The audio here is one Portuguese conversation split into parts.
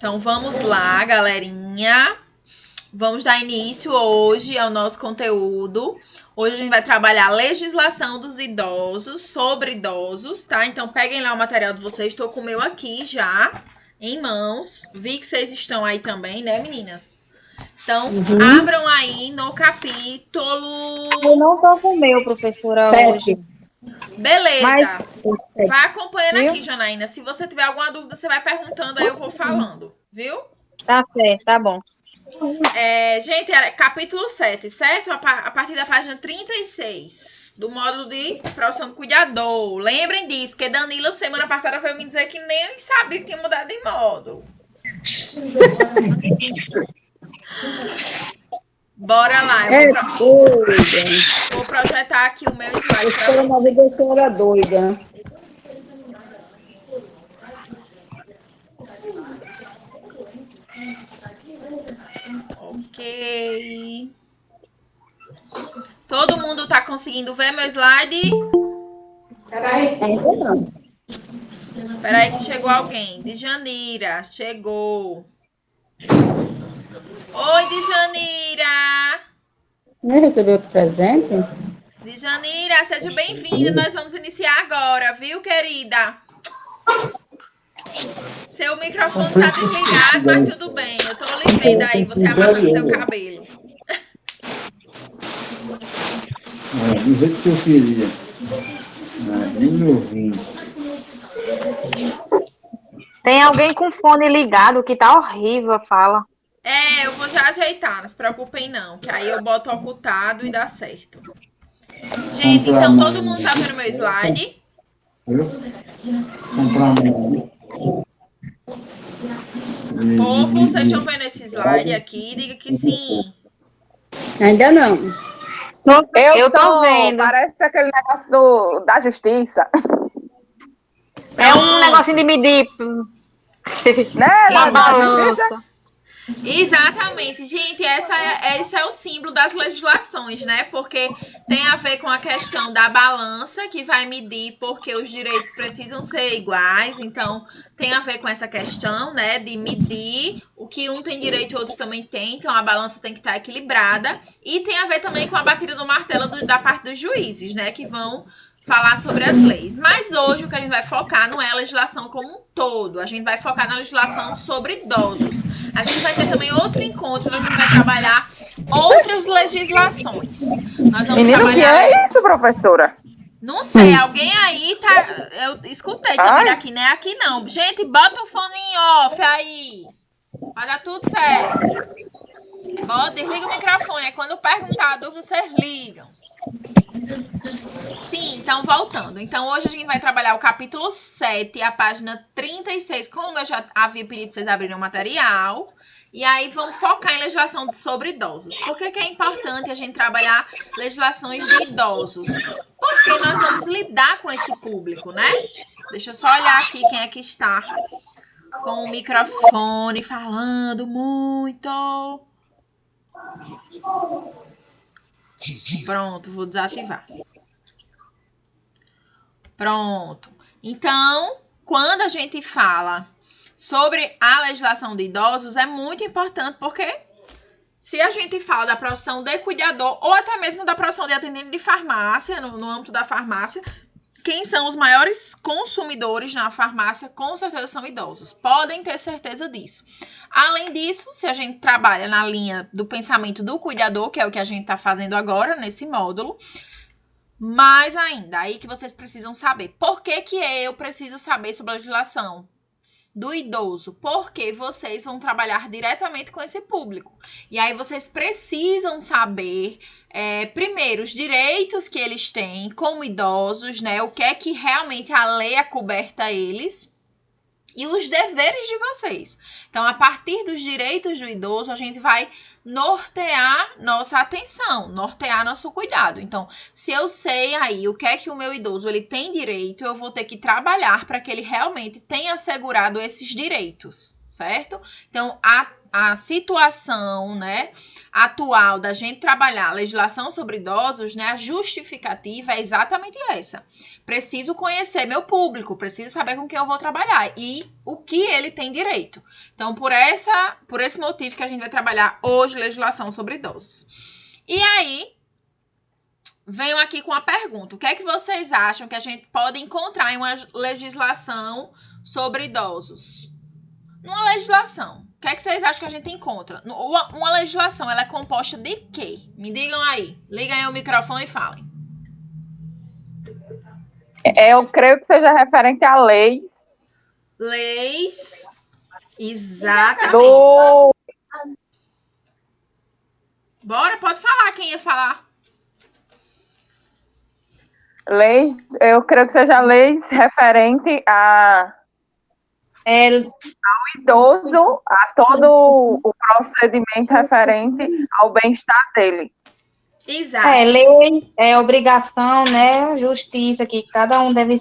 Então vamos lá, galerinha. Vamos dar início hoje ao nosso conteúdo. Hoje a gente vai trabalhar a legislação dos idosos, sobre idosos, tá? Então peguem lá o material de vocês. Estou com o meu aqui já, em mãos. Vi que vocês estão aí também, né, meninas? Então, abram aí no capítulo... Eu não tô com o meu, professora, 7. hoje. Beleza. Mas, Vai acompanhando viu? aqui, Janaína. Se você tiver alguma dúvida, você vai perguntando, aí eu vou falando, viu? Tá certo, tá bom. Gente, é capítulo 7, certo? A partir da página 36 do módulo de profissão do cuidador. Lembrem disso, porque Danila, semana passada, veio me dizer que nem sabia que tinha mudado de módulo. Bora lá. Vou projetar aqui o meu slide para vocês. A senhora doida. Ok. Todo mundo tá conseguindo ver meu slide? Peraí que chegou alguém. Djanira, chegou. Oi, Djanira. Não recebeu outro presente? Djanira, seja bem-vinda. Nós vamos iniciar agora, viu, querida? Seu microfone tá desligado, mas tudo bem. Eu tô lhe vendo aí, você abaixando seu cabelo. Do jeito que eu queria. Nem me ouvindo. Tem alguém com fone ligado que tá horrível a fala. Eu vou já ajeitar, não se preocupem não, que aí eu boto ocultado e dá certo. Gente, então todo mundo tá vendo meu slide? Comprar Ou vocês estão vendo esse slide aqui? Diga que sim. Ainda não. Eu tô vendo. Parece aquele negócio da justiça. É um negocinho de medir. Né? Uma Da justiça. balança. Exatamente, gente, esse é o símbolo das legislações, né? Porque tem a ver com a questão da balança que vai medir porque os direitos precisam ser iguais, então tem a ver com essa questão, né? De medir o que um tem direito e o outro também tem, então a balança tem que estar equilibrada e tem a ver também com a batida do martelo da parte dos juízes, né? Que vão falar sobre as leis. Mas hoje o que a gente vai focar não é a legislação como um todo. A gente vai focar na legislação sobre idosos. A gente vai ter também outro encontro onde a gente vai trabalhar outras legislações. Nós vamos Menino, o que trabalhar... é isso, professora? Não sei, alguém aí tá... Eu escutei também daqui, né? Aqui não. Gente, bota o fone em off aí. Vai dar tudo certo. Desliga o microfone. Aí quando perguntar a dúvida, vocês ligam. Sim, então voltando. Então hoje a gente vai trabalhar o capítulo 7, a página 36, como eu já havia pedido para vocês abrirem o material. E aí vamos focar em legislação sobre idosos. Por que é importante a gente trabalhar legislações de idosos? Porque nós vamos lidar com esse público, né? Deixa eu só olhar aqui quem é que está com o microfone falando muito. Pronto, vou desativar. Pronto. Então, quando a gente fala sobre a legislação de idosos, é muito importante porque se a gente fala da profissão de cuidador ou até mesmo da profissão de atendente de farmácia, no âmbito da farmácia, quem são os maiores consumidores na farmácia, com certeza são idosos. Podem ter certeza disso. Além disso, se a gente trabalha na linha do pensamento do cuidador, que é o que a gente está fazendo agora nesse módulo, mais ainda, aí que vocês precisam saber. Por que eu preciso saber sobre a legislação do idoso? Porque vocês vão trabalhar diretamente com esse público. E aí vocês precisam saber, primeiro, os direitos que eles têm como idosos, né? O que é que realmente a lei acoberta a eles. E os deveres de vocês. Então, a partir dos direitos do idoso, a gente vai nortear nossa atenção, nortear nosso cuidado. Então, se eu sei aí o que é que o meu idoso ele tem direito, eu vou ter que trabalhar para que ele realmente tenha assegurado esses direitos, certo? Então, a situação, né, atual da gente trabalhar a legislação sobre idosos, né, a justificativa é exatamente essa. Preciso conhecer meu público, preciso saber com quem eu vou trabalhar e o que ele tem direito. Então, por esse motivo que a gente vai trabalhar hoje legislação sobre idosos. E aí, venho aqui com a pergunta. O que é que vocês acham que a gente pode encontrar em uma legislação sobre idosos? Numa legislação, o que é que vocês acham que a gente encontra? Uma legislação, ela é composta de quê? Me digam aí. Liguem aí o microfone e falem. Eu creio que seja referente a leis Leis. Exatamente. do... Bora, pode falar quem ia falar. Leis, eu creio que seja leis referente a idoso, a todo o procedimento referente ao bem-estar dele. Exato. Lei é obrigação, né? Justiça, que cada um deve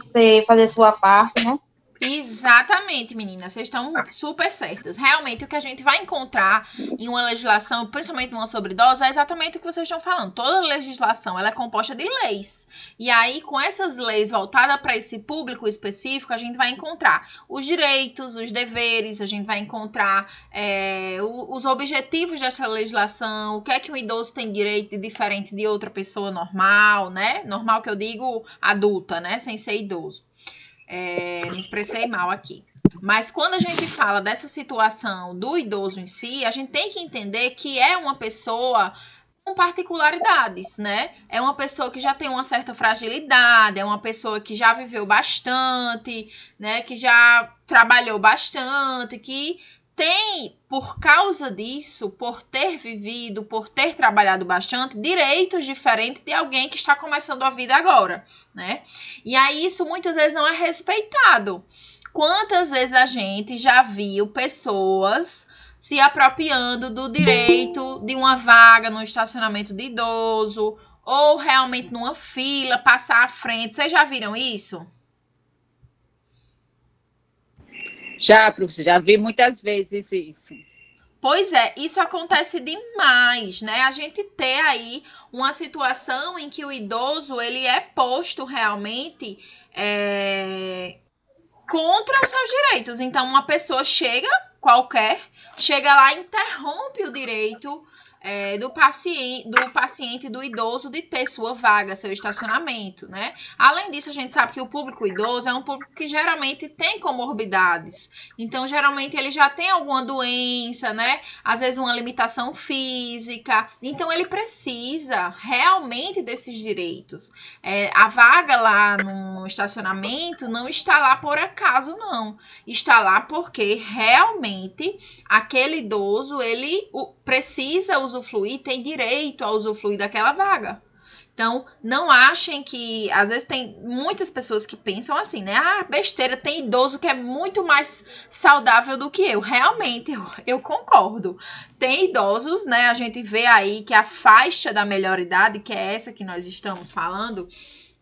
fazer sua parte, né? Exatamente, meninas. Vocês estão super certas. Realmente, o que a gente vai encontrar em uma legislação, principalmente numa sobre idosos, é exatamente o que vocês estão falando. Toda legislação, ela é composta de leis. E aí, com essas leis voltadas para esse público específico, a gente vai encontrar os direitos, os deveres, a gente vai encontrar os objetivos dessa legislação, o que é que um idoso tem direito de diferente de outra pessoa normal, né? Normal que eu digo adulta, né? Sem ser idoso. Me expressei mal aqui. Mas quando a gente fala dessa situação do idoso em si, a gente tem que entender que é uma pessoa com particularidades, né? É uma pessoa que já tem uma certa fragilidade, é uma pessoa que já viveu bastante, né? Que já trabalhou bastante, que tem, por causa disso, por ter vivido, por ter trabalhado bastante, direitos diferentes de alguém que está começando a vida agora, né? E aí isso muitas vezes não é respeitado. Quantas vezes a gente já viu pessoas se apropriando do direito de uma vaga no estacionamento de idoso ou realmente numa fila, passar à frente? Vocês já viram isso? Já, professor, já vi muitas vezes isso. Pois é, isso acontece demais, né? A gente ter aí uma situação em que o idoso, ele é posto realmente contra os seus direitos. Então, uma pessoa chega lá e interrompe o direito do paciente, do idoso, de ter sua vaga, seu estacionamento, né? Além disso, a gente sabe que o público idoso é um público que geralmente tem comorbidades. Então, geralmente, ele já tem alguma doença, né? Às vezes, uma limitação física. Então, ele precisa realmente desses direitos. A vaga lá no estacionamento não está lá por acaso, não. Está lá porque realmente aquele idoso, ele precisa usufruir, tem direito a usufruir daquela vaga. Então, não achem que... Às vezes tem muitas pessoas que pensam assim, né? Ah, besteira, tem idoso que é muito mais saudável do que eu. Realmente, eu concordo. Tem idosos, né? A gente vê aí que a faixa da melhor idade, que é essa que nós estamos falando...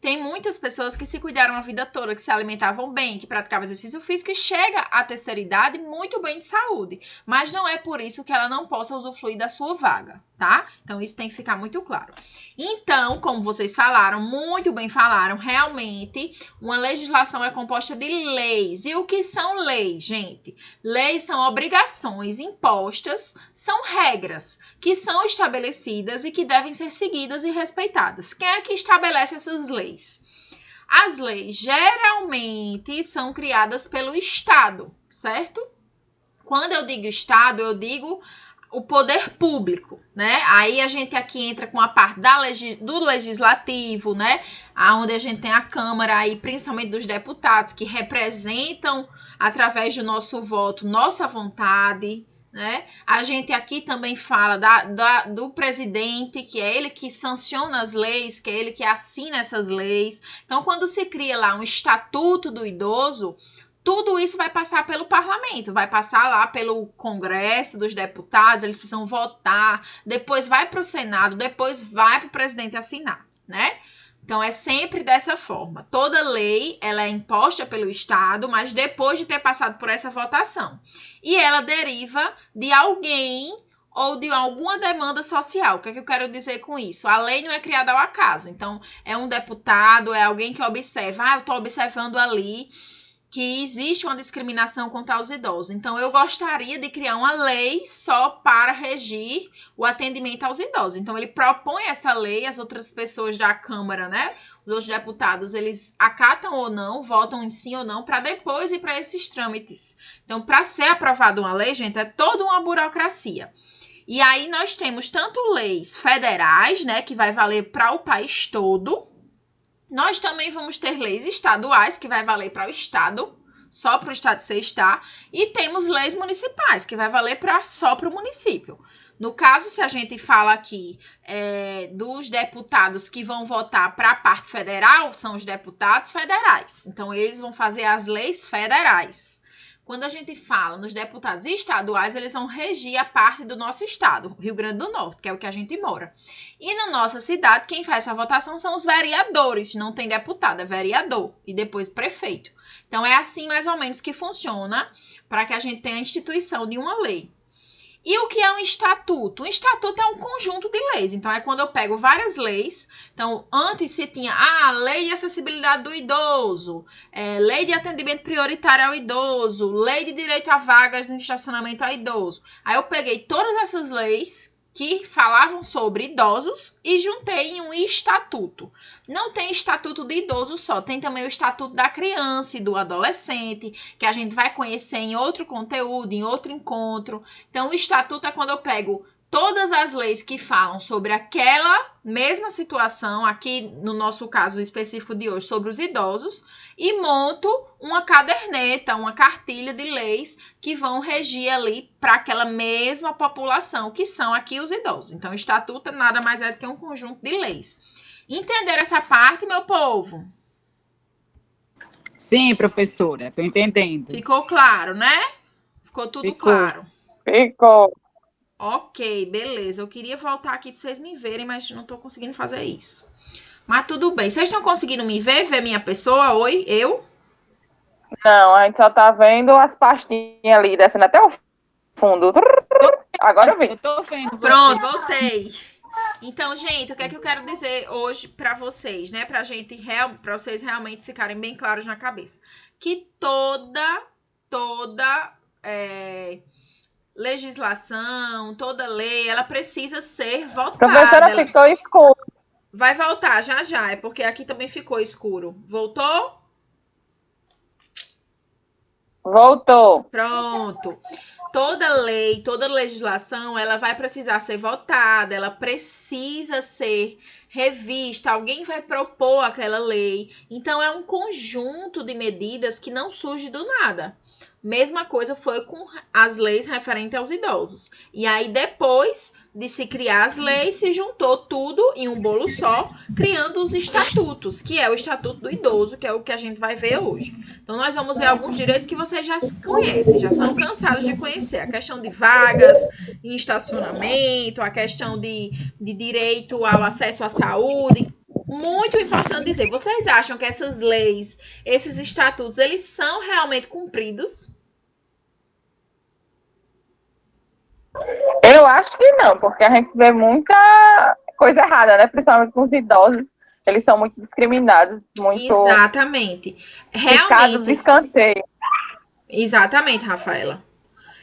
Tem muitas pessoas que se cuidaram a vida toda, que se alimentavam bem, que praticavam exercício físico e chega à terceira idade muito bem de saúde. Mas não é por isso que ela não possa usufruir da sua vaga, tá? Então, isso tem que ficar muito claro. Então, como vocês falaram, muito bem falaram, realmente, uma legislação é composta de leis. E o que são leis, gente? Leis são obrigações impostas, são regras que são estabelecidas e que devem ser seguidas e respeitadas. Quem é que estabelece essas leis? As leis geralmente são criadas pelo Estado, certo? Quando eu digo Estado, eu digo o poder público, né? Aí a gente aqui entra com a parte do legislativo, né? Onde a gente tem a Câmara aí, principalmente dos deputados, que representam, através do nosso voto, nossa vontade, né? A gente aqui também fala do presidente, que é ele que sanciona as leis, que é ele que assina essas leis. Então, quando se cria lá um estatuto do idoso, tudo isso vai passar pelo parlamento, vai passar lá pelo Congresso dos Deputados, eles precisam votar, depois vai para o Senado, depois vai para o presidente assinar, né? Então, é sempre dessa forma. Toda lei, ela é imposta pelo Estado, mas depois de ter passado por essa votação. E ela deriva de alguém ou de alguma demanda social. O que é que eu quero dizer com isso? A lei não é criada ao acaso. Então, é um deputado, é alguém que observa. Eu estou observando ali que existe uma discriminação contra os idosos. Então, eu gostaria de criar uma lei só para regir o atendimento aos idosos. Então, ele propõe essa lei, as outras pessoas da Câmara, né? Os outros deputados, eles acatam ou não, votam em sim ou não, para depois ir para esses trâmites. Então, para ser aprovada uma lei, gente, é toda uma burocracia. E aí, nós temos tanto leis federais, né, que vai valer para o país todo. Nós também vamos ter leis estaduais, que vai valer para o estado, só para o estado que você está, e temos leis municipais, que vai valer só para o município. No caso, se a gente fala aqui dos deputados que vão votar para a parte federal, são os deputados federais. Então, eles vão fazer as leis federais. Quando a gente fala nos deputados estaduais, eles vão regir a parte do nosso estado, Rio Grande do Norte, que é o que a gente mora. E na nossa cidade, quem faz essa votação são os vereadores, não tem deputado, é vereador e depois prefeito. Então, é assim mais ou menos que funciona para que a gente tenha a instituição de uma lei. E o que é um estatuto? Um estatuto é um conjunto de leis. Então, é quando eu pego várias leis. Então, antes se tinha a lei de acessibilidade do idoso, lei de atendimento prioritário ao idoso, lei de direito a vagas no estacionamento ao idoso. Aí eu peguei todas essas leis que falavam sobre idosos e juntei em um estatuto. Não tem estatuto de idoso só, tem também o estatuto da criança e do adolescente, que a gente vai conhecer em outro conteúdo, em outro encontro. Então, o estatuto é quando eu pego todas as leis que falam sobre aquela mesma situação, aqui no nosso caso específico de hoje, sobre os idosos, e monto uma caderneta, uma cartilha de leis que vão regir ali para aquela mesma população, que são aqui os idosos. Então, o estatuto nada mais é do que um conjunto de leis. Entenderam essa parte, meu povo? Sim, professora, estou entendendo. Ficou claro, né? Ficou tudo claro. Ficou. Ok, beleza. Eu queria voltar aqui para vocês me verem, mas não estou conseguindo fazer isso. Mas tudo bem. Vocês estão conseguindo me ver? Ver minha pessoa? Oi, eu? Não, a gente só tá vendo as pastinhas ali, descendo até o fundo. Agora eu vi. Eu tô vendo. Pronto, voltei. Então, gente, o que é que eu quero dizer hoje para vocês, né? Para vocês realmente ficarem bem claros na cabeça. Que toda legislação, toda lei, ela precisa ser votada. Professora, ficou escuro. Vai voltar já, é porque aqui também ficou escuro. Voltou? Voltou. Pronto. Toda lei, toda legislação, ela vai precisar ser votada, ela precisa ser revista, alguém vai propor aquela lei. Então, é um conjunto de medidas que não surge do nada. Mesma coisa foi com as leis referentes aos idosos. E aí, depois de se criar as leis, se juntou tudo em um bolo só, criando os estatutos, que é o Estatuto do Idoso, que é o que a gente vai ver hoje. Então, nós vamos ver alguns direitos que vocês já conhecem, já são cansados de conhecer. A questão de vagas em estacionamento, a questão de direito ao acesso à saúde. Muito importante dizer, vocês acham que essas leis, esses estatutos, eles são realmente cumpridos? Eu acho que não, porque a gente vê muita coisa errada, né? Principalmente com os idosos. Eles são muito discriminados, muito... Exatamente. Ficados de escanteio. Exatamente, Rafaela.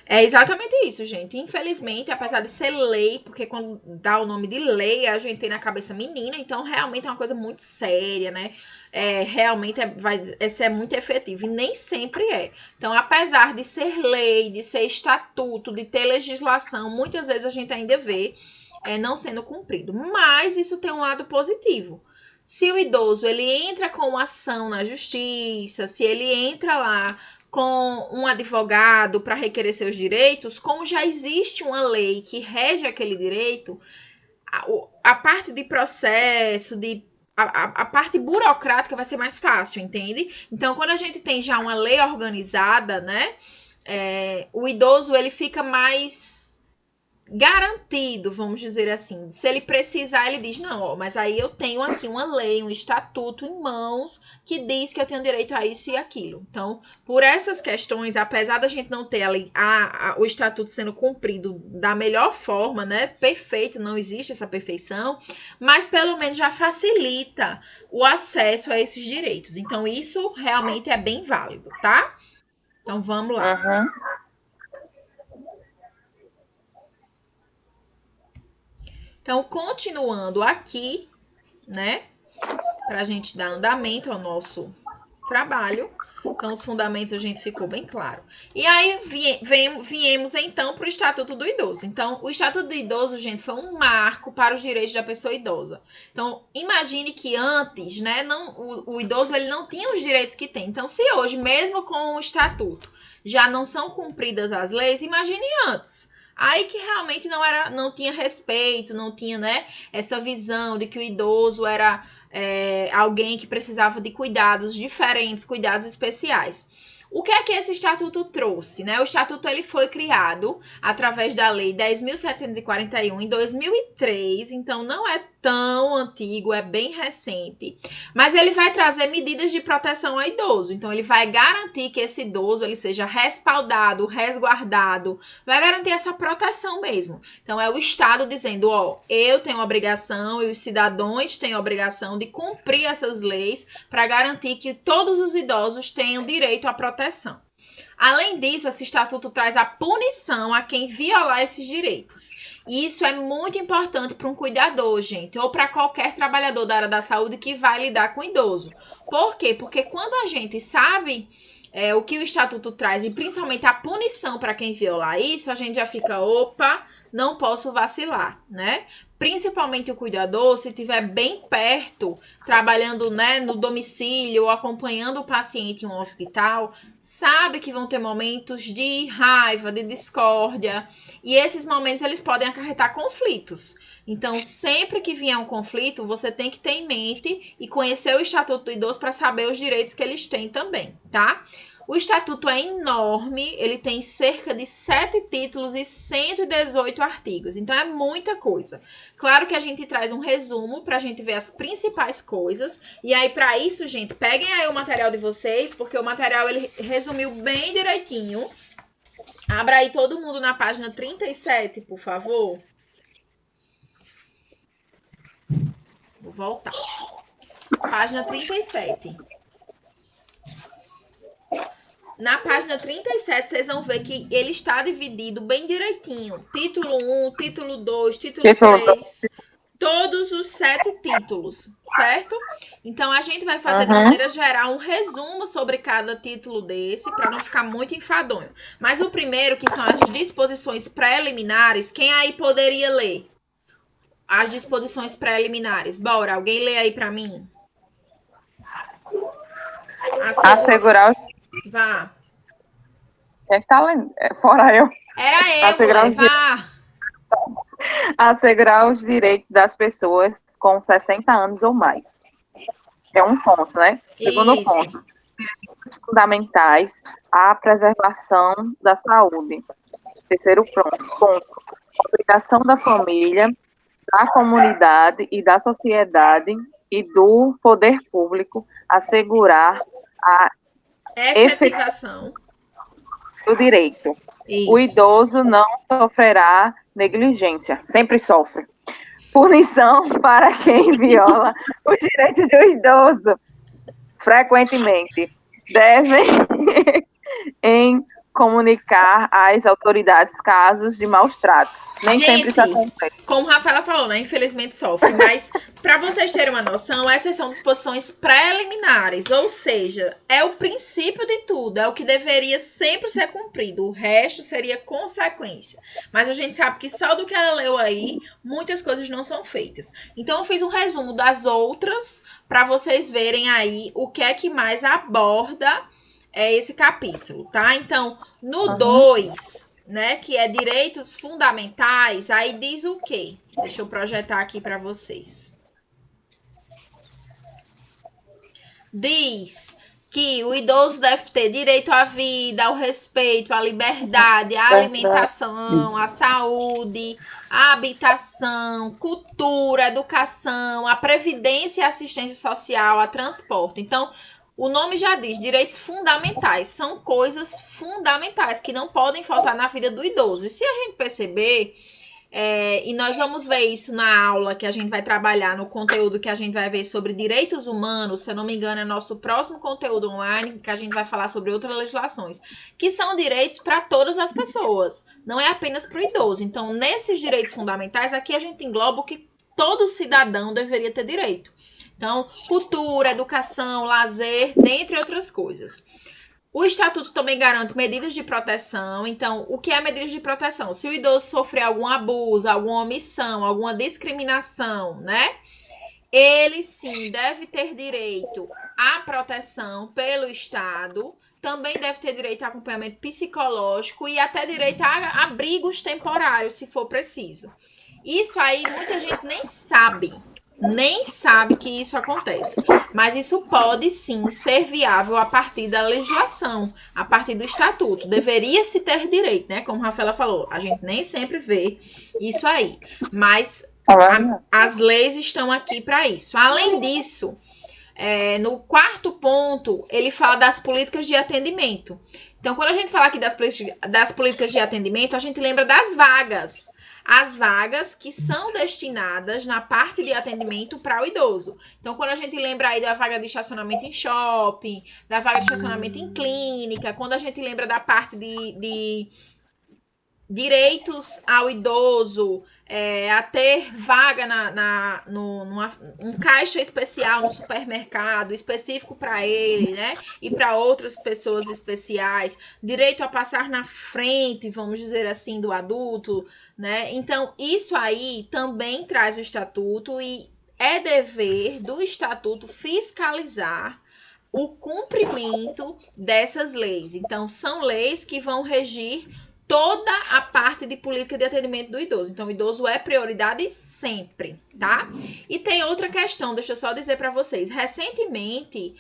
É exatamente isso, gente. Infelizmente, apesar de ser lei, porque quando dá o nome de lei, a gente tem na cabeça menina, então realmente é uma coisa muito séria, né? Realmente vai ser muito efetivo, e nem sempre é. Então, apesar de ser lei, de ser estatuto, de ter legislação, muitas vezes a gente ainda vê não sendo cumprido. Mas isso tem um lado positivo. Se o idoso ele entra com uma ação na justiça, se ele entra lá com um advogado para requerer seus direitos, como já existe uma lei que rege aquele direito, a parte de processo, a parte burocrática vai ser mais fácil, entende? Então, quando a gente tem já uma lei organizada, né, o idoso ele fica mais garantido, vamos dizer assim. Se ele precisar, ele diz, não, ó, mas aí eu tenho aqui uma lei, um estatuto em mãos que diz que eu tenho direito a isso e aquilo. Então, por essas questões, apesar da gente não ter o estatuto sendo cumprido da melhor forma, né, perfeito, não existe essa perfeição, mas pelo menos já facilita o acesso a esses direitos. Então, isso realmente é bem válido, tá? Então, vamos lá. Uhum. Então, continuando aqui, né, para a gente dar andamento ao nosso trabalho. Então, os fundamentos a gente ficou bem claro. E aí, viemos então para o Estatuto do Idoso. Então, o Estatuto do Idoso, gente, foi um marco para os direitos da pessoa idosa. Então, imagine que antes, né, o idoso ele não tinha os direitos que tem. Então, se hoje, mesmo com o Estatuto, já não são cumpridas as leis, imagine antes. Aí que realmente não tinha respeito, não tinha, né, essa visão de que o idoso era alguém que precisava de cuidados diferentes, cuidados especiais. O que é que esse estatuto trouxe, né? O estatuto ele foi criado através da lei 10.741 em 2003, então não é tão antigo, é bem recente, mas ele vai trazer medidas de proteção ao idoso. Então ele vai garantir que esse idoso ele seja respaldado, resguardado, vai garantir essa proteção mesmo. Então é o Estado dizendo, ó, eu tenho obrigação e os cidadãos têm obrigação de cumprir essas leis para garantir que todos os idosos tenham direito à proteção. Além disso, esse estatuto traz a punição a quem violar esses direitos. E isso é muito importante para um cuidador, gente, ou para qualquer trabalhador da área da saúde que vai lidar com o idoso. Por quê? Porque quando a gente sabe o que o estatuto traz, e principalmente a punição para quem violar isso, a gente já fica, opa, não posso vacilar, né? Principalmente o cuidador, se estiver bem perto, trabalhando, né, no domicílio ou acompanhando o paciente em um hospital, sabe que vão ter momentos de raiva, de discórdia, e esses momentos eles podem acarretar conflitos. Então, sempre que vier um conflito, você tem que ter em mente e conhecer o Estatuto do Idoso para saber os direitos que eles têm também, tá? O estatuto é enorme, ele tem cerca de 7 títulos e 118 artigos, então é muita coisa. Claro que a gente traz um resumo para a gente ver as principais coisas, e aí para isso, gente, peguem aí o material de vocês, porque o material ele resumiu bem direitinho. Abra aí todo mundo na página 37, por favor. Vou voltar. Página 37. Na página 37, vocês vão ver que ele está dividido bem direitinho. Título 1, título 2, título 3. Todos os 7 títulos, certo? Então, a gente vai fazer de maneira geral um resumo sobre cada título desse, para não ficar muito enfadonho. Mas o primeiro, que são as disposições preliminares, quem aí poderia ler? As disposições preliminares. Bora, alguém lê aí para mim? Assegurar os... Vá. Quem tá lendo? Fora eu. Era eu, mulher, vá. Assegurar os direitos das pessoas com 60 anos ou mais. É um ponto, né? Segundo ponto. Direitos fundamentais à preservação da saúde. Terceiro ponto. Obrigação da família, da comunidade e da sociedade e do poder público assegurar a efetivação do direito. Isso. O idoso não sofrerá negligência, sempre sofre. Punição para quem viola os direitos do idoso, frequentemente devem em comunicar às autoridades casos de maus tratos. Nem sempre isso acontece. Como a Rafaela falou, né? Infelizmente sofre. Mas, para vocês terem uma noção, essas são disposições preliminares. Ou seja, é o princípio de tudo. É o que deveria sempre ser cumprido. O resto seria consequência. Mas a gente sabe que só do que ela leu aí, muitas coisas não são feitas. então, eu fiz um resumo das outras para vocês verem aí o que é que mais aborda esse capítulo, tá? Então, no 2, né, que é direitos fundamentais, aí diz o quê? Deixa eu projetar aqui para vocês. Diz que o idoso deve ter direito à vida, ao respeito, à liberdade, à alimentação, à saúde, à habitação, cultura, educação, à previdência e assistência social, a transporte. Então, o nome já diz, direitos fundamentais, são coisas fundamentais que não podem faltar na vida do idoso. E se a gente perceber, e nós vamos ver isso na aula que a gente vai trabalhar, no conteúdo que a gente vai ver sobre direitos humanos, se eu não me engano é nosso próximo conteúdo online, que a gente vai falar sobre outras legislações, que são direitos para todas as pessoas, não é apenas para o idoso. Então, nesses direitos fundamentais, aqui a gente engloba o que todo cidadão deveria ter direito. Então, cultura, educação, lazer, dentre outras coisas. O Estatuto também garante medidas de proteção. Então, o que é medidas de proteção? Se o idoso sofrer algum abuso, alguma omissão, alguma discriminação, né? Ele, sim, deve ter direito à proteção pelo Estado. Também deve ter direito a acompanhamento psicológico e até direito a abrigos temporários, se for preciso. Isso aí, muita gente nem sabe que isso acontece, mas isso pode sim ser viável a partir da legislação, a partir do estatuto, deveria se ter direito, né, como a Rafaela falou, a gente nem sempre vê isso aí, mas as leis estão aqui para isso. Além disso, no quarto ponto, ele fala das políticas de atendimento. Então, quando a gente fala aqui das políticas de atendimento, a gente lembra das vagas. As vagas que são destinadas na parte de atendimento para o idoso. Então, quando a gente lembra aí da vaga de estacionamento em shopping, da vaga de estacionamento em clínica, quando a gente lembra da parte de direitos ao idoso, a ter vaga num caixa especial no supermercado, específico para ele, né? E para outras pessoas especiais, direito a passar na frente, vamos dizer assim, do adulto, né? Então, isso aí também traz o estatuto e é dever do estatuto fiscalizar o cumprimento dessas leis. Então, são leis que vão regir toda a parte de política de atendimento do idoso. Então, o idoso é prioridade sempre, tá? E tem outra questão, deixa eu só dizer para vocês. Recentemente,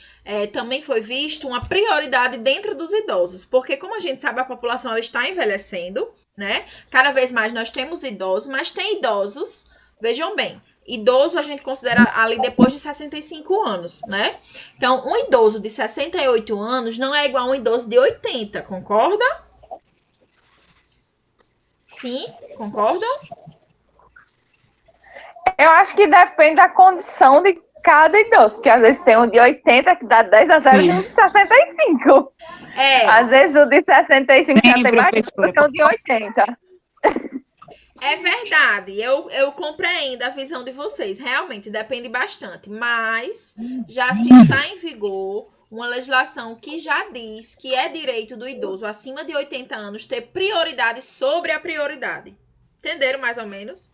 também foi visto uma prioridade dentro dos idosos, porque como a gente sabe, a população ela está envelhecendo, né? Cada vez mais nós temos idosos, mas tem idosos, vejam bem, idoso a gente considera ali depois de 65 anos, né? Então, um idoso de 68 anos não é igual a um idoso de 80, concorda? Sim, concordam? Eu acho que depende da condição de cada idoso, porque às vezes tem um de 80 que dá 10 a 0 e um de 65. Às vezes o de 65 já tem mais do que o de 80. É verdade, eu compreendo a visão de vocês, realmente depende bastante, mas já se está em vigor uma legislação que já diz que é direito do idoso acima de 80 anos ter prioridade sobre a prioridade. Entenderam mais ou menos?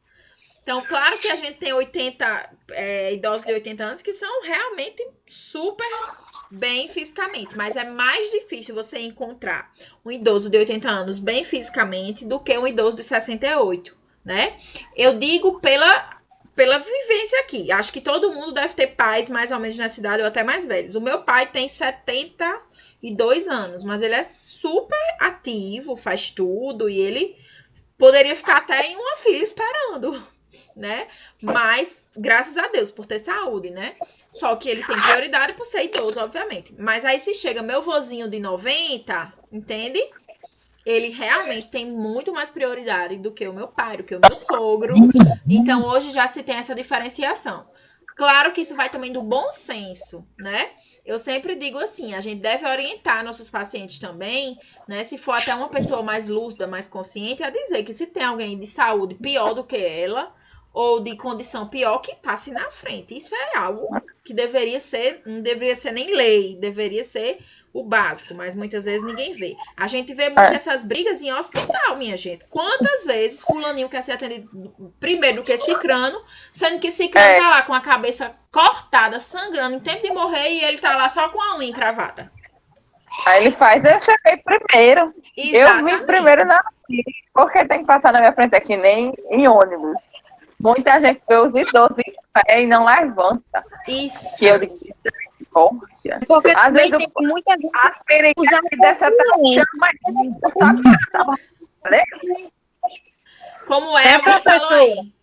Então, claro que a gente tem idosos de 80 anos que são realmente super bem fisicamente, mas é mais difícil você encontrar um idoso de 80 anos bem fisicamente do que um idoso de 68, né? Eu digo pela vivência aqui. Acho que todo mundo deve ter pais mais ou menos nessa idade ou até mais velhos. O meu pai tem 72 anos, mas ele é super ativo, faz tudo e ele poderia ficar até em uma fila esperando, né? Mas, graças a Deus, por ter saúde, né? Só que ele tem prioridade por ser idoso, obviamente. Mas aí se chega meu vozinho de 90, entende? Ele realmente tem muito mais prioridade do que o meu pai, do que o meu sogro. Então, hoje já se tem essa diferenciação. Claro que isso vai também do bom senso, né? Eu sempre digo assim, a gente deve orientar nossos pacientes também, né? Se for até uma pessoa mais lúcida, mais consciente, a dizer que se tem alguém de saúde pior do que ela, ou de condição pior, que passe na frente. Isso é algo que não deveria ser nem lei, deveria ser o básico, mas muitas vezes ninguém vê. A gente vê muito essas brigas em hospital, minha gente. Quantas vezes fulaninho quer ser atendido primeiro do que cicrano, sendo que cicrano tá lá com a cabeça cortada, sangrando, em tempo de morrer, e ele tá lá só com a unha encravada. Aí ele faz, eu cheguei primeiro. Exatamente. Eu vim primeiro na fila, porque tem que passar na minha frente aqui, nem em ônibus. Muita gente vê os idosos em pé e não levanta. Isso. Que eu digo, misericórdia. Porque Às também vezes tem muita gente as perequinhas usando dessa consciência. chama, sabe que eu tava falando? Como é, alguém professora? falou aí.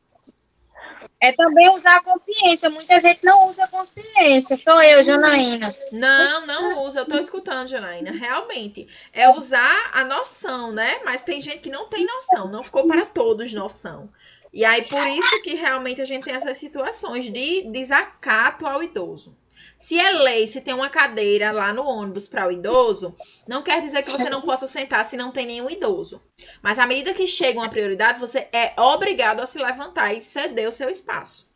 É também usar a consciência. Muita gente não usa a consciência. Sou eu, Janaína. Não usa. Eu tô escutando, Janaína. Realmente. É usar a noção, né? Mas tem gente que não tem noção. Não ficou para todos noção. E aí, por isso que realmente a gente tem essas situações de desacato ao idoso. Se é lei, se tem uma cadeira lá no ônibus para o idoso, não quer dizer que você não possa sentar se não tem nenhum idoso. Mas à medida que chega uma prioridade, você é obrigado a se levantar e ceder o seu espaço.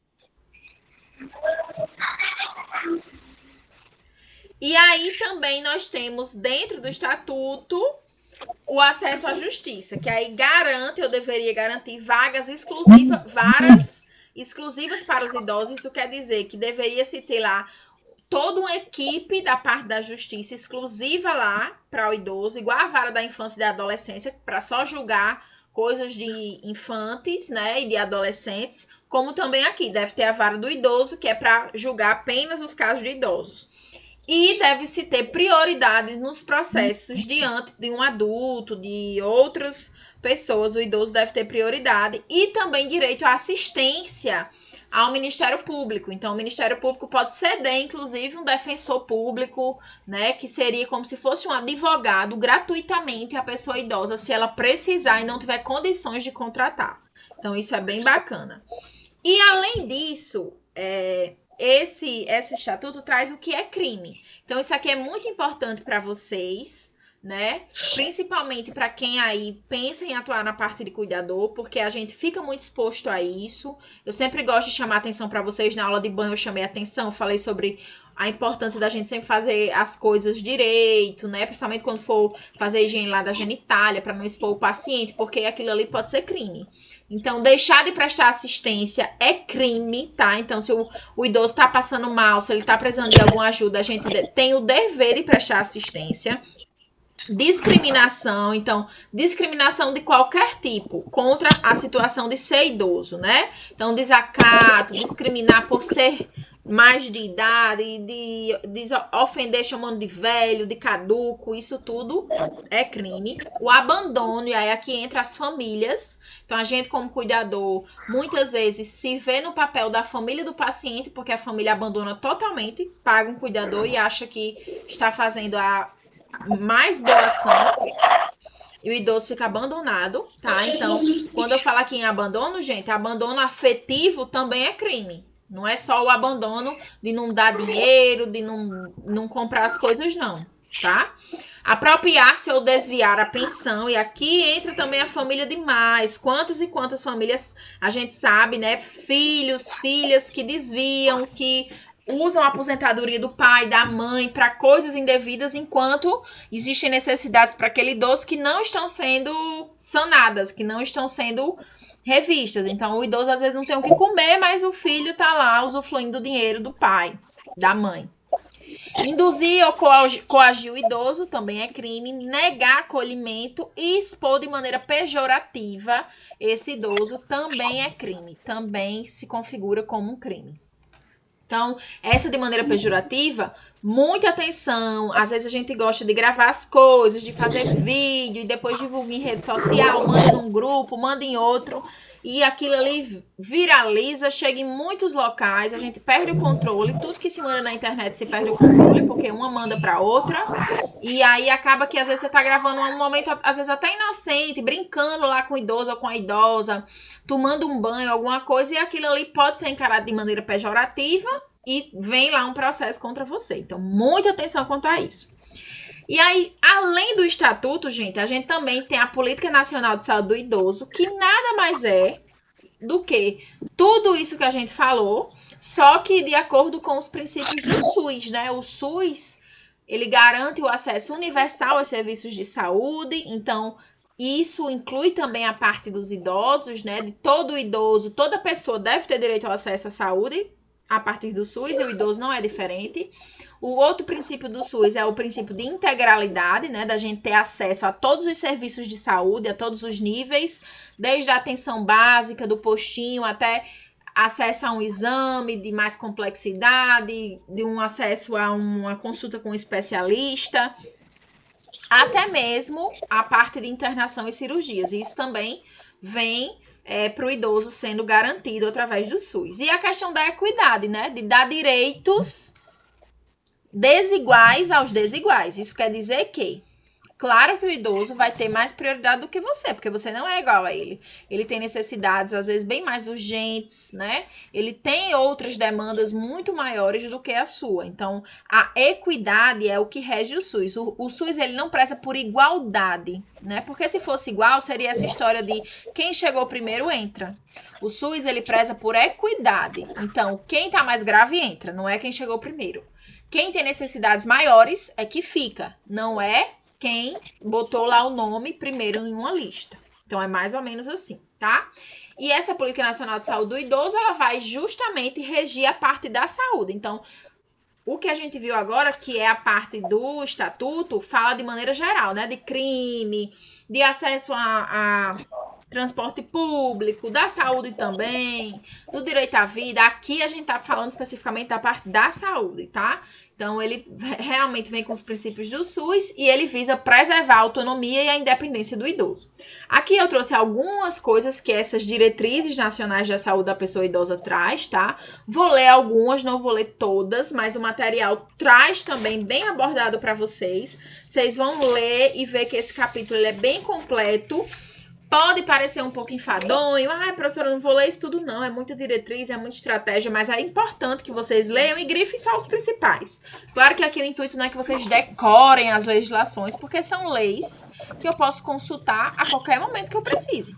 E aí também nós temos dentro do estatuto o acesso à justiça, que aí garante, eu deveria garantir varas exclusivas para os idosos. Isso quer dizer que deveria se ter lá toda uma equipe da parte da justiça exclusiva lá para o idoso, igual a vara da infância e da adolescência, para só julgar coisas de infantes, né, e de adolescentes, como também aqui deve ter a vara do idoso, que é para julgar apenas os casos de idosos. E deve-se ter prioridade nos processos diante de um adulto, de outras pessoas. O idoso deve ter prioridade e também direito à assistência ao Ministério Público. Então, o Ministério Público pode ceder, inclusive, um defensor público, né, que seria como se fosse um advogado gratuitamente à pessoa idosa, se ela precisar e não tiver condições de contratar. Então, isso é bem bacana. E, além disso, esse estatuto traz o que é crime. Então, isso aqui é muito importante para vocês, né? Principalmente para quem aí pensa em atuar na parte de cuidador, porque a gente fica muito exposto a isso. Eu sempre gosto de chamar atenção para vocês. Na aula de banho eu chamei atenção, falei sobre a importância da gente sempre fazer as coisas direito, né? Principalmente quando for fazer higiene lá da genitália, para não expor o paciente, porque aquilo ali pode ser crime. Então, deixar de prestar assistência é crime, tá? Então, se o idoso tá passando mal, se ele tá precisando de alguma ajuda, a gente tem o dever de prestar assistência. Discriminação, então, discriminação de qualquer tipo contra a situação de ser idoso, né? Então, desacato, discriminar por ser mais de idade, de ofender chamando de velho, de caduco, isso tudo é crime. O abandono, e aí aqui entra as famílias. Então, a gente como cuidador, muitas vezes se vê no papel da família do paciente, porque a família abandona totalmente, paga um cuidador e acha que está fazendo a mais boa ação, e o idoso fica abandonado, tá? Então, quando eu falo aqui em abandono, gente, abandono afetivo também é crime. Não é só o abandono de não dar dinheiro, de não comprar as coisas, não, tá? Apropriar-se ou desviar a pensão, e aqui entra também a família demais. Quantas e quantas famílias a gente sabe, né? Filhos, filhas que desviam, que usam a aposentadoria do pai, da mãe, para coisas indevidas, enquanto existem necessidades para aquele idoso que não estão sendo sanadas, que não estão sendo revistas. Então, o idoso às vezes não tem o que comer, mas o filho tá lá usufruindo do dinheiro do pai, da mãe. Induzir ou coagir o idoso também é crime. Negar acolhimento e expor de maneira pejorativa esse idoso também é crime. Também se configura como um crime. Então, essa de maneira pejorativa, muita atenção. Às vezes a gente gosta de gravar as coisas, de fazer vídeo e depois divulga em rede social, manda num grupo, manda em outro. E aquilo ali viraliza, chega em muitos locais, a gente perde o controle. Tudo que se manda na internet se perde o controle, porque uma manda pra outra. E aí acaba que às vezes você tá gravando um momento, às vezes até inocente, brincando lá com o idoso ou com a idosa, tomando um banho, alguma coisa, e aquilo ali pode ser encarado de maneira pejorativa e vem lá um processo contra você. Então, muita atenção quanto a isso. E aí, além do estatuto, gente, a gente também tem a Política Nacional de Saúde do Idoso, que nada mais é do que tudo isso que a gente falou, só que de acordo com os princípios do SUS, né? O SUS, ele garante o acesso universal aos serviços de saúde, então isso inclui também a parte dos idosos, né? De todo idoso, toda pessoa deve ter direito ao acesso à saúde a partir do SUS, e o idoso não é diferente. O outro princípio do SUS é o princípio de integralidade, né? Da gente ter acesso a todos os serviços de saúde, a todos os níveis, desde a atenção básica, do postinho, até acesso a um exame de mais complexidade, de um acesso a uma consulta com um especialista, até mesmo a parte de internação e cirurgias. Isso também vem para o idoso sendo garantido através do SUS. E a questão da equidade, né? De dar direitos desiguais aos desiguais. Isso quer dizer que, claro que o idoso vai ter mais prioridade do que você, porque você não é igual a ele. Ele tem necessidades, às vezes, bem mais urgentes, né? Ele tem outras demandas muito maiores do que a sua. Então, a equidade é o que rege o SUS. O SUS, ele não preza por igualdade, né? Porque se fosse igual, seria essa história de quem chegou primeiro entra. O SUS, ele preza por equidade. Então, quem tá mais grave entra, não é quem chegou primeiro. Quem tem necessidades maiores é que fica, não é quem botou lá o nome primeiro em uma lista. Então, é mais ou menos assim, tá? E essa Política Nacional de Saúde do Idoso, ela vai justamente regir a parte da saúde. Então, o que a gente viu agora, que é a parte do estatuto, fala de maneira geral, né? De crime, de acesso a transporte público, da saúde também, do direito à vida. Aqui a gente tá falando especificamente da parte da saúde, tá? Então, ele realmente vem com os princípios do SUS e ele visa preservar a autonomia e a independência do idoso. Aqui eu trouxe algumas coisas que essas diretrizes nacionais da saúde da pessoa idosa traz, tá? Vou ler algumas, não vou ler todas, mas o material traz também bem abordado para vocês. Vocês vão ler e ver que esse capítulo ele é bem completo. Pode parecer um pouco enfadonho. Professora, não vou ler isso tudo não. É muita diretriz, é muita estratégia, mas é importante que vocês leiam e grifem só os principais. Claro que aqui o intuito não é que vocês decorem as legislações, porque são leis que eu posso consultar a qualquer momento que eu precise.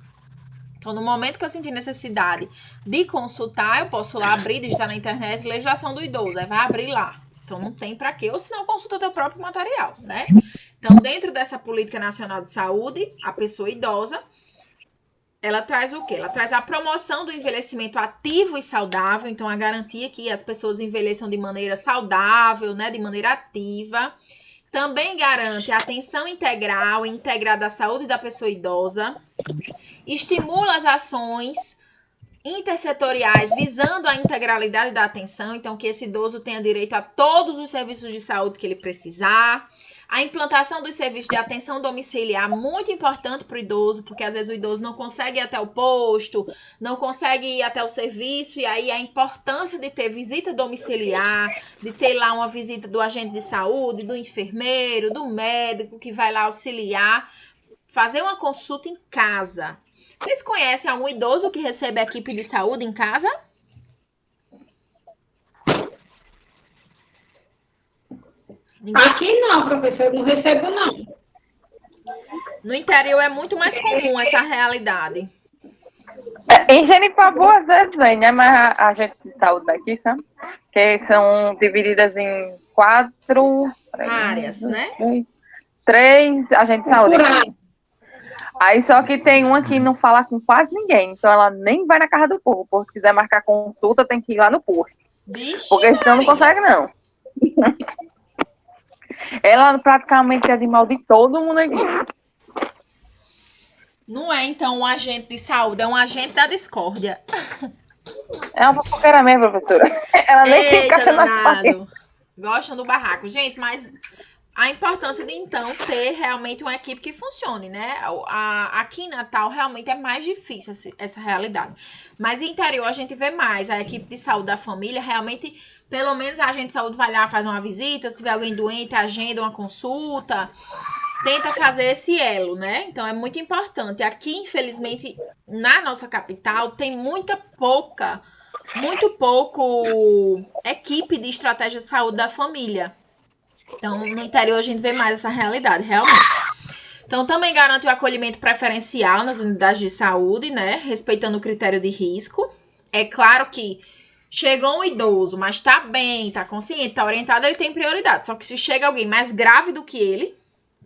Então, no momento que eu sentir necessidade de consultar, eu posso lá abrir, digitar na internet, legislação do idoso. Aí vai abrir lá. Então, não tem para quê. Ou senão, consulta teu próprio material, né? Então, dentro dessa Política Nacional de Saúde, a pessoa idosa, ela traz o quê? Ela traz a promoção do envelhecimento ativo e saudável, então a garantia que as pessoas envelheçam de maneira saudável, né, de maneira ativa. Também garante a atenção integral e integrada à saúde da pessoa idosa. Estimula as ações intersetoriais visando a integralidade da atenção, então que esse idoso tenha direito a todos os serviços de saúde que ele precisar. A implantação dos serviços de atenção domiciliar, muito importante para o idoso, porque às vezes o idoso não consegue ir até o posto, não consegue ir até o serviço, e aí a importância de ter visita domiciliar, de ter lá uma visita do agente de saúde, do enfermeiro, do médico que vai lá auxiliar, fazer uma consulta em casa. Vocês conhecem algum idoso que recebe a equipe de saúde em casa? Ninguém? Aqui não, professor, não recebo não. No interior é muito mais comum essa realidade. Em Genipabu, às vezes vem, né? Mas a gente de saúde daqui, sabe? Que são divididas em 4 áreas, né? 3 agentes de saúde. Aí só que tem uma que não fala com quase ninguém, então ela nem vai na casa do povo. Se quiser marcar consulta, tem que ir lá no posto. Vixe, porque senão não consegue, não. Ela praticamente é de mal de todo mundo aqui. Não é, então, um agente de saúde, é um agente da discórdia. É uma fofoqueira mesmo, professora. Ela nem Eita, fica danado. Gostam do barraco. Gente, mas a importância de, então, ter realmente uma equipe que funcione, né? Aqui em Natal, realmente é mais difícil essa realidade. Mas em interior, a gente vê mais. A equipe de saúde da família, realmente, pelo menos a agente de saúde vai lá, faz uma visita. Se tiver alguém doente, agenda uma consulta. Tenta fazer esse elo, né? Então, é muito importante. Aqui, infelizmente, na nossa capital, tem muito pouco equipe de estratégia de saúde da família. Então, no interior, a gente vê mais essa realidade, realmente. Então, também garante o acolhimento preferencial nas unidades de saúde, né? Respeitando o critério de risco. É claro que chegou um idoso, mas tá bem, tá consciente, tá orientado, ele tem prioridade. Só que se chega alguém mais grave do que ele,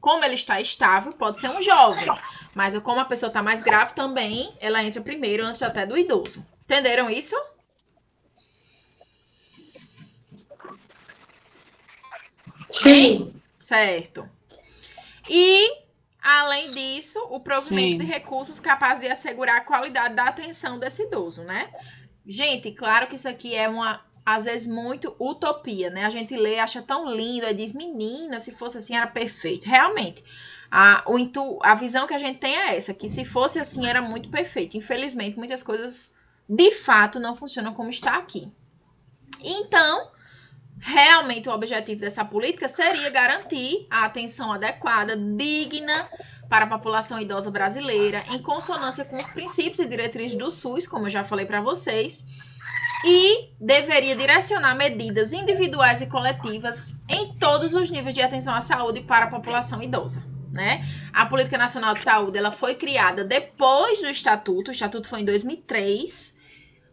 como ele está estável, pode ser um jovem. Mas como a pessoa está mais grave também, ela entra primeiro, antes até do idoso. Entenderam isso? Sim. Certo. E, além disso, o provimento de recursos capazes de assegurar a qualidade da atenção desse idoso, né? Gente, claro que isso aqui é às vezes, muito utopia, né? A gente lê, acha tão lindo, aí diz, menina, se fosse assim era perfeito. Realmente, a visão que a gente tem é essa, que se fosse assim era muito perfeito. Infelizmente, muitas coisas, de fato, não funcionam como está aqui. Então, realmente o objetivo dessa política seria garantir a atenção adequada, digna para a população idosa brasileira, em consonância com os princípios e diretrizes do SUS, como eu já falei para vocês, e deveria direcionar medidas individuais e coletivas em todos os níveis de atenção à saúde para a população idosa, né? A Política Nacional de Saúde, ela foi criada depois do Estatuto, o Estatuto foi em 2003,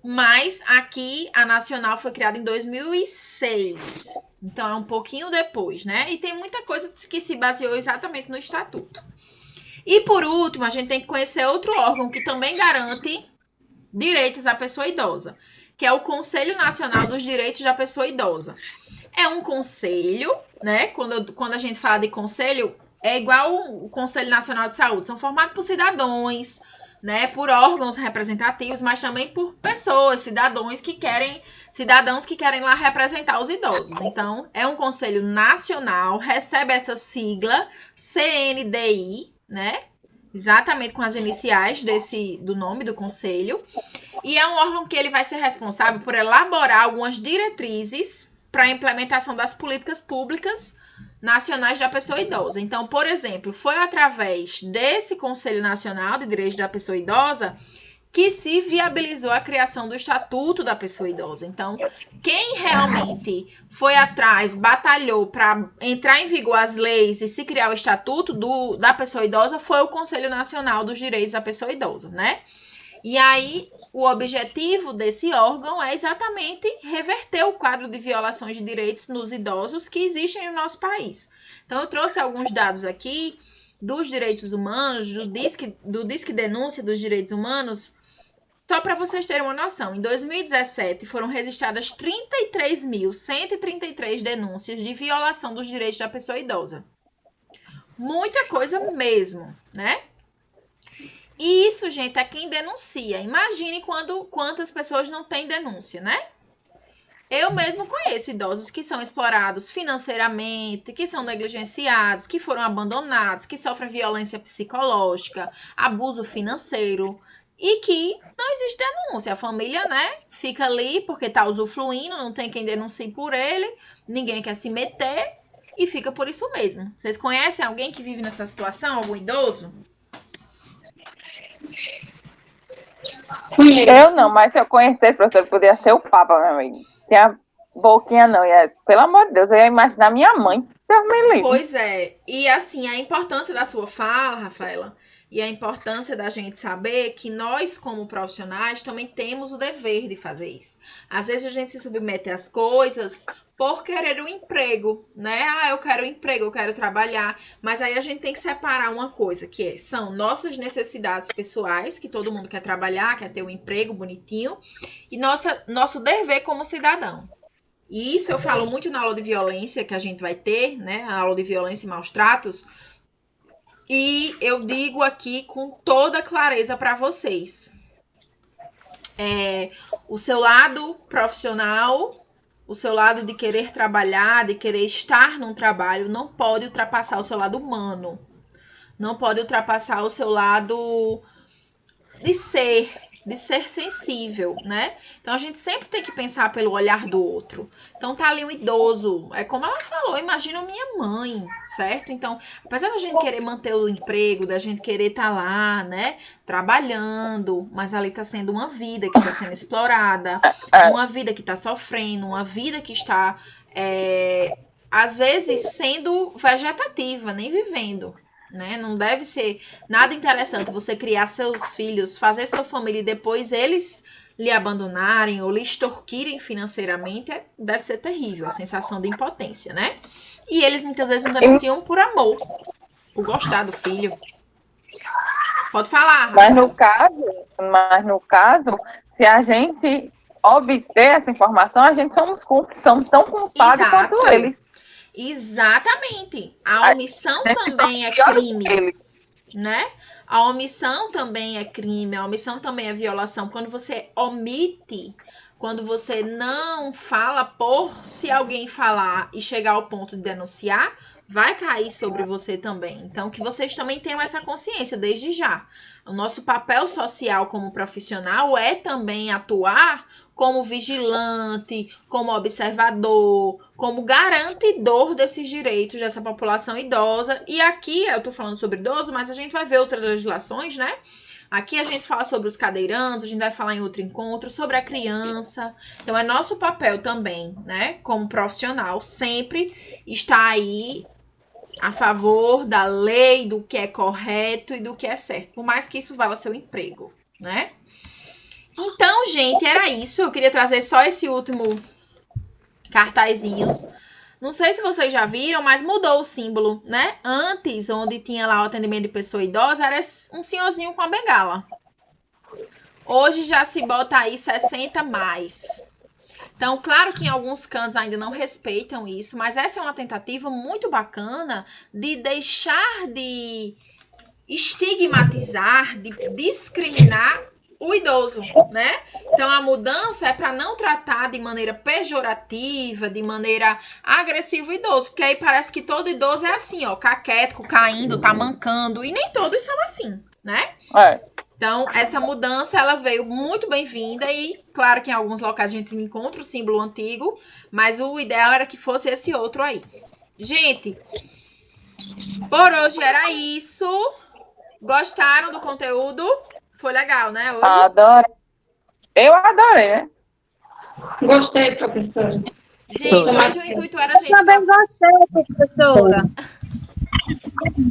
mas aqui a Nacional foi criada em 2006, então é um pouquinho depois, né? E tem muita coisa que se baseou exatamente no Estatuto. E por último, a gente tem que conhecer outro órgão que também garante direitos à pessoa idosa, que é o Conselho Nacional dos Direitos da Pessoa Idosa. É um conselho, né? Quando a gente fala de conselho, é igual o Conselho Nacional de Saúde, são formados por cidadãos, né, por órgãos representativos, mas também por pessoas, cidadãos que querem lá representar os idosos. Então, é um conselho nacional, recebe essa sigla CNDI, né, exatamente com as iniciais do nome do conselho, e é um órgão que ele vai ser responsável por elaborar algumas diretrizes para a implementação das políticas públicas nacionais da pessoa idosa. Então, por exemplo, foi através desse Conselho Nacional de Direitos da Pessoa Idosa que se viabilizou a criação do Estatuto da Pessoa Idosa. Então, quem realmente foi atrás, batalhou para entrar em vigor as leis e se criar o Estatuto da Pessoa Idosa foi o Conselho Nacional dos Direitos da Pessoa Idosa, né? E aí, o objetivo desse órgão é exatamente reverter o quadro de violações de direitos nos idosos que existem no nosso país. Então, eu trouxe alguns dados aqui dos direitos humanos, do Disque Denúncia dos Direitos Humanos, só para vocês terem uma noção. Em 2017, foram registradas 33.133 denúncias de violação dos direitos da pessoa idosa. Muita coisa mesmo, né? E isso, gente, é quem denuncia. Imagine quantas pessoas não têm denúncia, né? Eu mesmo conheço idosos que são explorados financeiramente, que são negligenciados, que foram abandonados, que sofrem violência psicológica, abuso financeiro e que não existe denúncia. A família, né, fica ali porque tá usufruindo, não tem quem denuncie por ele, ninguém quer se meter e fica por isso mesmo. Vocês conhecem alguém que vive nessa situação, algum idoso? Eu não, mas se eu conhecer, professor, poderia ser o Papa, meu amigo. Tem a boquinha não, pelo amor de Deus, eu ia imaginar minha mãe, Deus me livre. Pois é, e assim, a importância da sua fala, Rafaela, e a importância da gente saber que nós, como profissionais, também temos o dever de fazer isso. Às vezes a gente se submete às coisas por querer um emprego, né? Eu quero um emprego, eu quero trabalhar. Mas aí a gente tem que separar uma coisa, que são nossas necessidades pessoais, que todo mundo quer trabalhar, quer ter um emprego bonitinho, e nosso dever como cidadão. E isso eu falo muito na aula de violência que a gente vai ter, né? A aula de violência e maus tratos. E eu digo aqui com toda clareza para vocês. O seu lado profissional, o seu lado de querer trabalhar, de querer estar num trabalho, não pode ultrapassar o seu lado humano. Não pode ultrapassar o seu lado de ser sensível, né? Então, a gente sempre tem que pensar pelo olhar do outro. Então, tá ali um idoso, é como ela falou, imagina minha mãe, certo? Então, apesar da gente querer manter o emprego, da gente querer estar lá, né, trabalhando, mas ali tá sendo uma vida que está sendo explorada, uma vida que tá sofrendo, uma vida que está, às vezes, sendo vegetativa, nem vivendo. Né? Não deve ser nada interessante você criar seus filhos, fazer sua família e depois eles lhe abandonarem ou lhe extorquirem financeiramente. Deve ser terrível a sensação de impotência, né? E eles muitas vezes não denunciam por amor, por gostar do filho. Pode falar. Mas no caso, se a gente obter essa informação, a gente somos tão culpados quanto eles. Exatamente. A omissão também é crime, né? A omissão também é crime, a omissão também é violação. Quando você omite, quando você não fala por se alguém falar e chegar ao ponto de denunciar, vai cair sobre você também. Então, que vocês também tenham essa consciência desde já. O nosso papel social como profissional é também atuar como vigilante, como observador, como garantidor desses direitos dessa população idosa. E aqui eu tô falando sobre idoso, mas a gente vai ver outras legislações, né? Aqui a gente fala sobre os cadeirantes, a gente vai falar em outro encontro, sobre a criança. Então, é nosso papel também, né, como profissional, sempre estar aí a favor da lei, do que é correto e do que é certo, por mais que isso valha seu emprego, né? Então, gente, era isso. Eu queria trazer só esse último cartazinhos. Não sei se vocês já viram, mas mudou o símbolo, né? Antes, onde tinha lá o atendimento de pessoa idosa, era um senhorzinho com a bengala. Hoje já se bota aí 60 mais. Então, claro que em alguns cantos ainda não respeitam isso, mas essa é uma tentativa muito bacana de deixar de estigmatizar, de discriminar o idoso, né? Então, a mudança é para não tratar de maneira pejorativa, de maneira agressiva o idoso, porque aí parece que todo idoso é assim, ó, caquético, caindo, tá mancando, e nem todos são assim, né? Então, essa mudança, ela veio muito bem-vinda e, claro que em alguns locais a gente encontra o símbolo antigo, mas o ideal era que fosse esse outro aí. Gente, por hoje era isso. Gostaram do conteúdo? Foi legal, né, hoje? Adorei. Eu adorei, né? Gostei, professora. Gente, hoje o intuito era a gente... Também gostei, professora.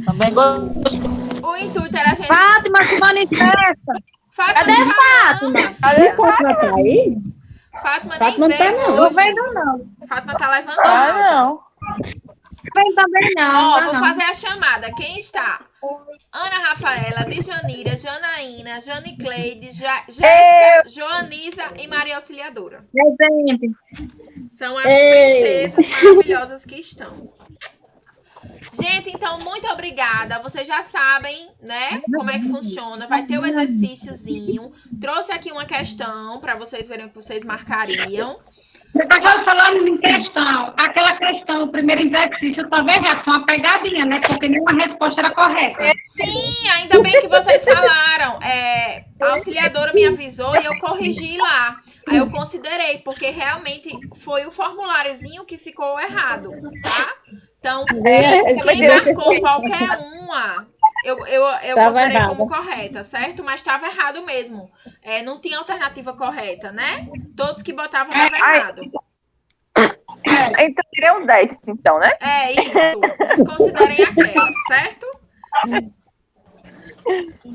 Também gostei. O intuito era a gente... Fátima, se manifesta. Fátima, Cadê não tá Fátima? não, minha Cadê filha. Fátima? Tá aí? Fátima nem Fátima não tá, veio não. Não hoje. vem não. Fátima tá levantando. Não. Vem também não. Ó, tá vou não. fazer a chamada. Quem está? Ana Rafaela, Djanira, Janaína, Jane Cleide, Jéssica, Joanisa e Maria Auxiliadora. Presente. São as princesas maravilhosas que estão. Gente, então, muito obrigada. Vocês já sabem, né, como é que funciona. Vai ter o exercíciozinho. Trouxe aqui uma questão para vocês verem o que vocês marcariam. Você estava falando em questão. Aquela questão, o primeiro exercício, estava errado. Foi uma pegadinha, né? Porque nenhuma resposta era correta. Sim, ainda bem que vocês falaram. A auxiliadora me avisou e eu corrigi lá. Aí eu considerei, porque realmente foi o formuláriozinho que ficou errado, tá? Então, quem marcou qualquer uma, eu considerei como correta, certo? Mas estava errado mesmo. Não tinha alternativa correta, né? Todos que botavam estava errado. Então, tirei um 10, então, né? É isso. Desconsiderem aquela, certo?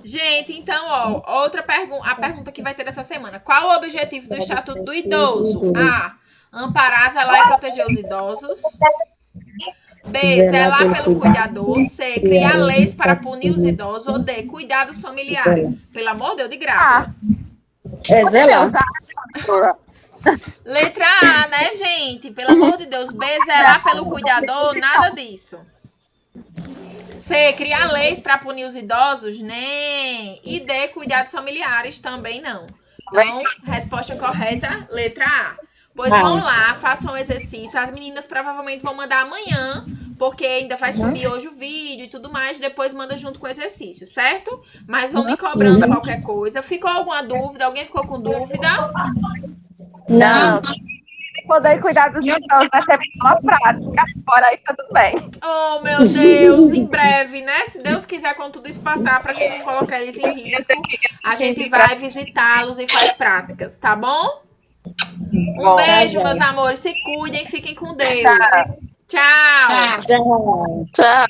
Gente, então, ó, outra pergunta, a pergunta que vai ter essa semana. Qual o objetivo do Estatuto do Idoso? A. Amparar, zelar e proteger os idosos. B. Zelar pelo cuidador. C. Criar leis para punir os idosos. Ou D. Cuidar dos familiares. Pelo amor de Deus, de graça. Zelar. Letra A, né, gente? Pelo amor de Deus. B. Zelar pelo cuidador. Nada disso. C. Criar leis para punir os idosos? Nem. E D. Cuidar dos familiares? Também não. Então, resposta correta, letra A. Pois vão lá, façam o exercício. As meninas provavelmente vão mandar amanhã, porque ainda vai subir hoje o vídeo e tudo mais. Depois manda junto com o exercício, certo? Mas vão me cobrando qualquer coisa. Ficou alguma dúvida? Alguém ficou com dúvida? Não. Poder cuidar dos idosos, né? Ter uma prática. Fora isso, tá tudo bem. Oh, meu Deus, em breve, né? Se Deus quiser, quando tudo isso passar, pra gente não colocar eles em risco, a gente vai visitá-los e faz práticas, tá bom? Um beijo, meus amores. Se cuidem, fiquem com Deus. Tchau. Tchau.